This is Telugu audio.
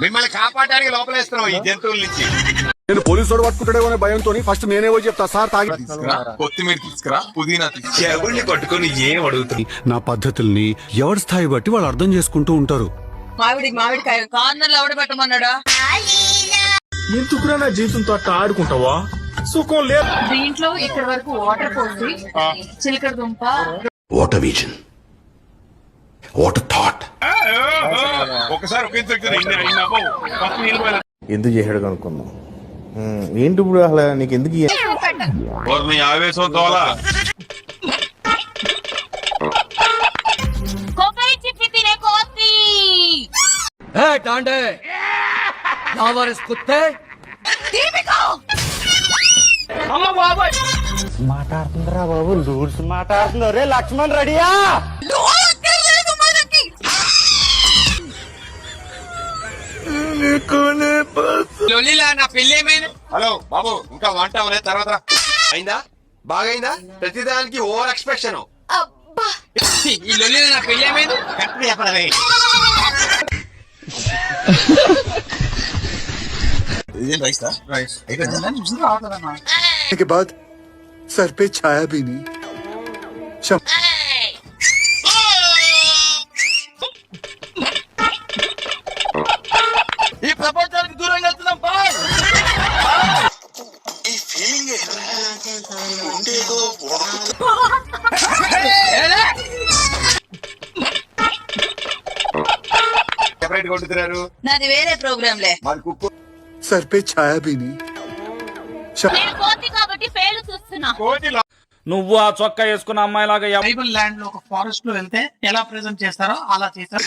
మిమ్మల్ని కాపాడడానికి లోపలేస్తున్నావు ఈ జంతువుల నుంచి. నేను పోలీసు పట్టుకుంటాడేమో భయంతో ఫస్ట్ నేనే పోయి చెప్తా, సార్ తాగి కొత్తిమీర తీసుకురా, పుదీనా తీసుకురా. ఎవరిని పట్టుకొని ఏం అడుగుతుంది? నా పద్ధతుల్ని ఎవరి స్థాయి బట్టి వాళ్ళు అర్థం చేసుకుంటూ ఉంటారు. మామిడికాయ కార్నర్లో ఎవడ పెట్టమన్నాడా? ఎందుకురా నా జీవితంతో అట్లా ఆడుకుంటావా? సుఖం లేదు. దీంట్లో ఇక్కడ వరకు వాటర్ పోసి చిలకడ దుంప. What vision, what thought. ఒకసారి ఎందుకు చేసాడు కనుక్కున్నాం. ఏంటి ఇప్పుడు అసలు నీకు ఎందుకు ఆవేశం తోలా కొబ్బరి చిప్పి తినే కోతి. మాట్లాడుతుందిరా బాబు, లూడ్స్ మాట్లాడుతుందో. రే లక్ష్మణ్ రెడీయా? నా పెళ్లి ఏమైంది? హలో బాబు, ఇంకా వంట అవ్వలేదు, తర్వాత అయిందా? బాగైందా? ప్రతిదానికి ఓవర్ ఎక్స్పెక్షన్. ఈ లొల్లి నా పెళ్లి ఏమైంది? के बाद सर पे छाया भी नहीं. ఈ ప్రపంచానికి దూరంగా వెళ్తున్నాం బాయ్. సెపరేట్ కొట్టుతున్నారు. నాది వేరే ప్రోగ్రామ్ లే. మాది కుక్కు. सर पे छाया भी नहीं. నేను కోతి కాబట్టి పేరు చూస్తున్నా. కోతిలా నువ్వు ఆ చొక్కా వేసుకున్న అమ్మాయిలాగా ట్రైబల్ ల్యాండ్ లో ఒక ఫారెస్ట్ లో వెళ్తే ఎలా ప్రెజెంట్ చేస్తారో అలా చేశారు.